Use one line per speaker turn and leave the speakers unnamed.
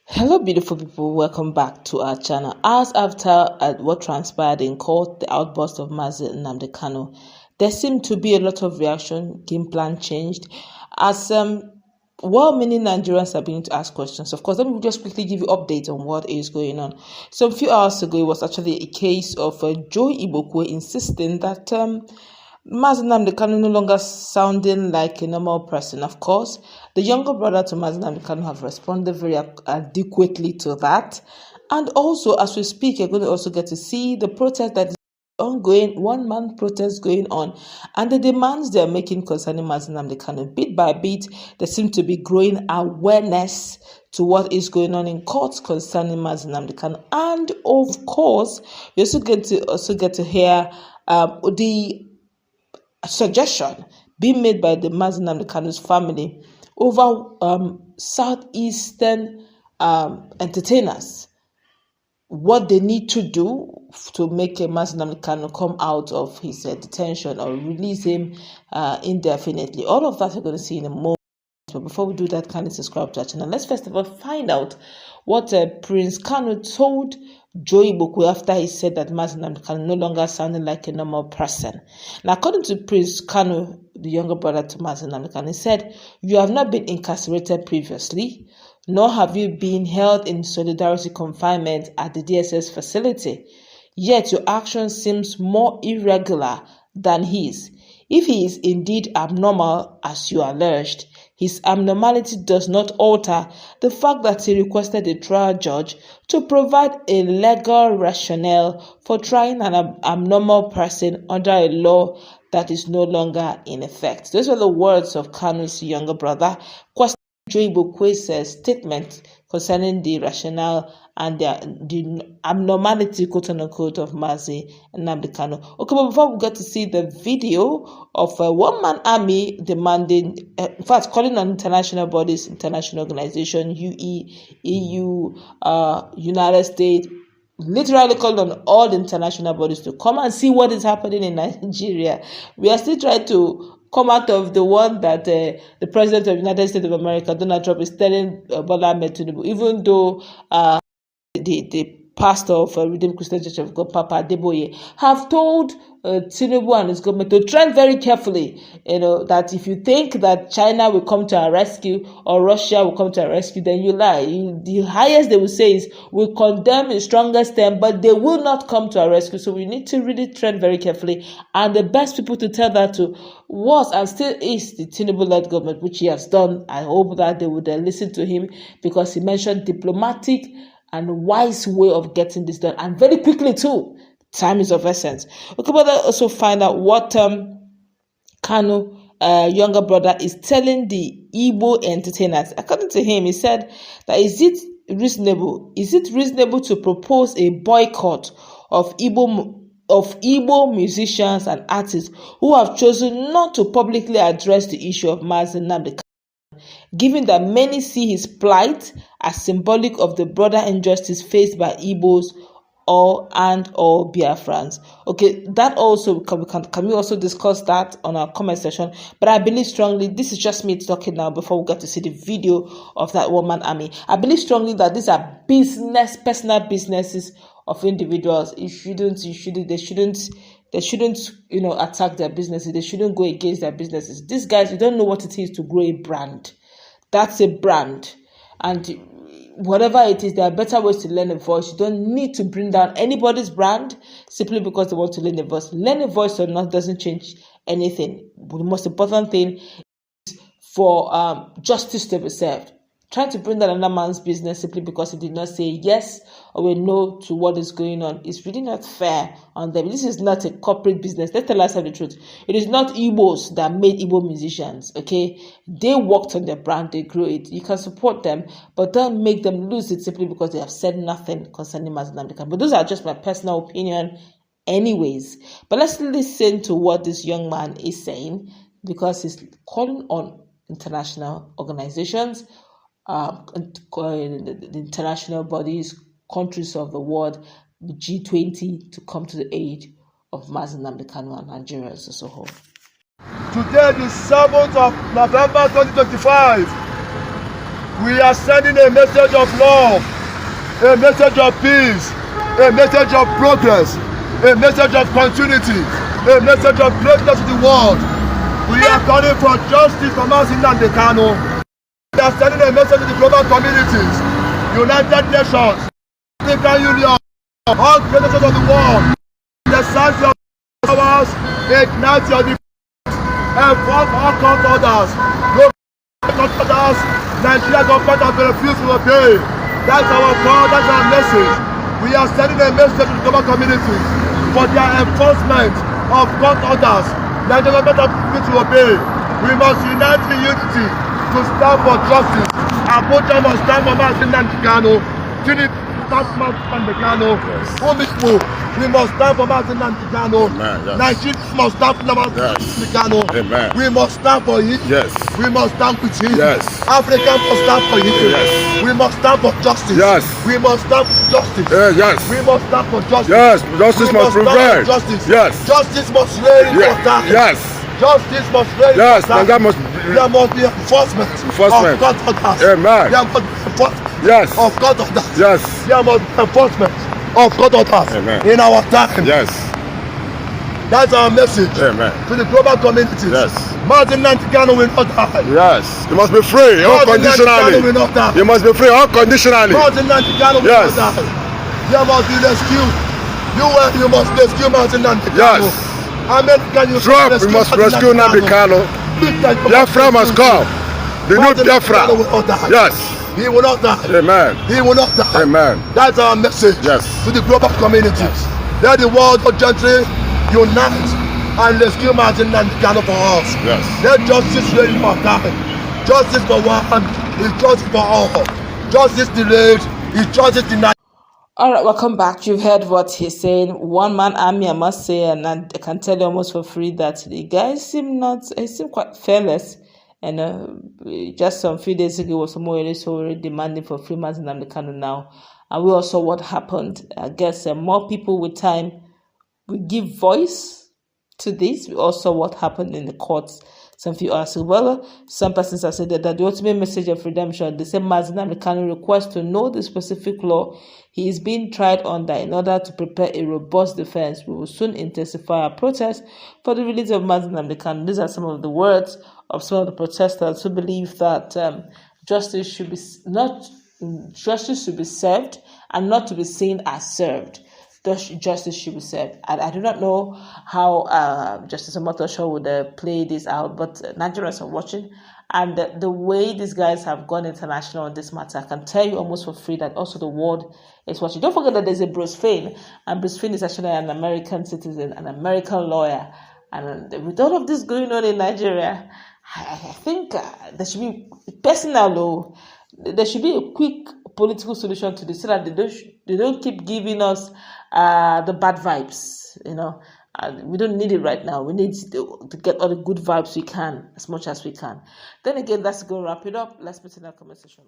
Hello, beautiful people. Welcome back to our channel. Hours after what transpired in court, the outburst of Nnamdi Kanu, there seemed to be a lot of reaction. Game plan changed, as well-meaning Nigerians are beginning to ask questions. Of course, let me just quickly give you updates on what is going on. So, a few hours ago, it was actually a case of Joe Ibokwe insisting that Nnamdi Kanu no longer sounding like a normal person. Of course, the younger brother to Nnamdi Kanu have responded very adequately to that. And also, as we speak, you're going to also get to see the protest that is ongoing, one-man protest going on, and the demands they're making concerning Nnamdi Kanu. Bit by bit, there seems to be growing awareness to what is going on in courts concerning Nnamdi Kanu. And of course, you also get to hear the suggestion being made by the Nnamdi Kanu's family over southeastern entertainers, what they need to do to make Nnamdi Kanu come out of his detention or release him indefinitely. All of that we're going to see in a moment. But before we do that, kindly subscribe to our channel. Let's first of all find out what Prince Kanu told Joe Ibokwe after he said that Nnamdi Kanu no longer sounded like a normal person. Now, according to Prince Kanu, the younger brother to Nnamdi Kanu, he said, "You have not been incarcerated previously, nor have you been held in solidarity confinement at the DSS facility. Yet your action seems more irregular than his. If he is indeed abnormal, as you alleged, his abnormality does not alter the fact that he requested a trial judge to provide a legal rationale for trying an abnormal person under a law that is no longer in effect." Those were the words of Kanu's younger brother, questioning Joe Ibokwe's statement concerning the rationale and the abnormality, quote-unquote, of Nnamdi Kanu. Okay, but before we get to see the video of a one-man army demanding, in fact, calling on international bodies, international organizations, EU, United States, literally calling on all the international bodies to come and see what is happening in Nigeria. We are still trying to come out of the one that the President of the United States of America, Donald Trump, is telling Bola Ahmed Tinubu, even though the pastor of Redeemed Christian Church of God, Papa Adeboye, have told Tinubu and his government to tread very carefully, that if you think that China will come to our rescue or Russia will come to our rescue, then you lie. The highest they will say is, we condemn in strongest term, but they will not come to our rescue. So we need to really tread very carefully. And the best people to tell that to was and still is the Tinubu-led government, which he has done. I hope that they would listen to him, because he mentioned diplomatic and wise way of getting this done, and very quickly too. Time is of essence. Okay, but also find out what Kanu, younger brother, is telling the Igbo entertainers. According to him, he said that is it reasonable to propose a boycott of Igbo musicians and artists who have chosen not to publicly address the issue of Nnamdi Kanu, given that many see his plight as symbolic of the broader injustice faced by Igbos or Biafrans. Okay, that also can we also discuss that on our comment section? But I believe strongly, this is just me talking now before we get to see the video of that one-man army. I believe strongly that these are personal businesses of individuals. They shouldn't attack their businesses. They shouldn't go against their businesses. These guys, you don't know what it is to grow a brand. That's a brand. And whatever it is, there are better ways to learn a voice. You don't need to bring down anybody's brand simply because they want to learn a voice. Learn a voice or not doesn't change anything. But the most important thing is for justice to be served. Trying to bring down another man's business simply because he did not say yes or no to what is going on is really not fair on them. This is not a corporate business. Let's tell ourselves the truth. It is not Igbos that made Igbo musicians, okay? They worked on their brand, they grew it. You can support them, but don't make them lose it simply because they have said nothing concerning Nnamdi Kanu. But those are just my personal opinion anyways. But let's listen to what this young man is saying, because he's calling on international organizations, the international bodies, countries of the world, the G20, to come to the aid of Nnamdi Kanu and Nigerians as a whole.
Today, the 7th of November 2025, We are sending a message of love, a message of peace, a message of progress, a message of continuity, a message of greatness to the world. We are calling for justice from Nnamdi Kanu. We are sending a message to the global communities, United Nations, African Union, all great nations of the world. Exercise your powers, ignite your enforce all court orders. No court orders, Nigeria government has refused to obey. That's our call, that's our message. We are sending a message to the global communities for their enforcement of court orders. Nigeria government has refused to obey. We must unite in unity to stand for justice. Abuja must stand for Nnamdi Kanu. Tinubu must stand for Nnamdi Kanu. We must stand for Nnamdi Kanu. Nigeria must stand for Nnamdi Kanu. We must stand for him.
Yes.
We must stand with him.
Yes.
Africa must stand for him.
Yes.
We must stand for justice.
Yes.
We must stand for justice.
Yes.
We must stand for justice.
Yes. Justice must prevail.
Justice.
Yes.
Justice must reign for time.
Yes.
Justice must reign
Yes.
for time.
And that must
There must be enforcement of court orders.
Amen.
There must be enforcement
Yes.
of court orders.
Yes.
There must be enforcement of court orders.
Amen.
In our time.
Yes.
That's our message.
Amen.
To the global communities.
Yes.
Nnamdi Kanu will not die.
Yes. You must be free unconditionally.
Will not die.
You must be free unconditionally.
Nnamdi Kanu will
Yes.
not die. There must be rescue. You must rescue Nnamdi Kanu.
Yes. Trump, we must rescue Nnamdi Kanu. Biafra must come. The new Biafra. Yes.
He will not die.
Amen.
He will not die.
Amen.
That's our message.
Yes.
To the global communities. Let the world urgently unite and rescue Nnamdi Kanu for us.
Yes.
Let justice reign for time. Justice for one is justice for all. Justice delayed is justice denied.
All right, welcome back. You've heard what he's saying. One man army, I must say, and I can tell you almost for free that the guy seem quite fearless. And just some few days ago, was already demanding for free Nnamdi Kanu now. And we also what happened. I guess more people with time will give voice to this. We also what happened in the courts. Some few ask, well, some persons have said that the ultimate message of redemption, the same Nnamdi Kanu request to know the specific law he is being tried under in order to prepare a robust defense. We will soon intensify our protest for the release of Nnamdi Kanu. These are some of the words of some of the protesters who believe that justice should be served and not to be seen as served. Justice should be served. I do not know how Justice Omotosho would play this out, but Nigerians are watching, and the way these guys have gone international on this matter, I can tell you almost for free that also the world is watching. Don't forget that there's a Bruce Fein, and Bruce Fein is actually an American citizen, an American lawyer, and with all of this going on in Nigeria, I think there should be there should be a quick political solution to this so that they don't keep giving us the bad vibes, we don't need it right now. We need to get all the good vibes we can, as much as we can. Then again, that's going to wrap it up. Let's put in our comment section.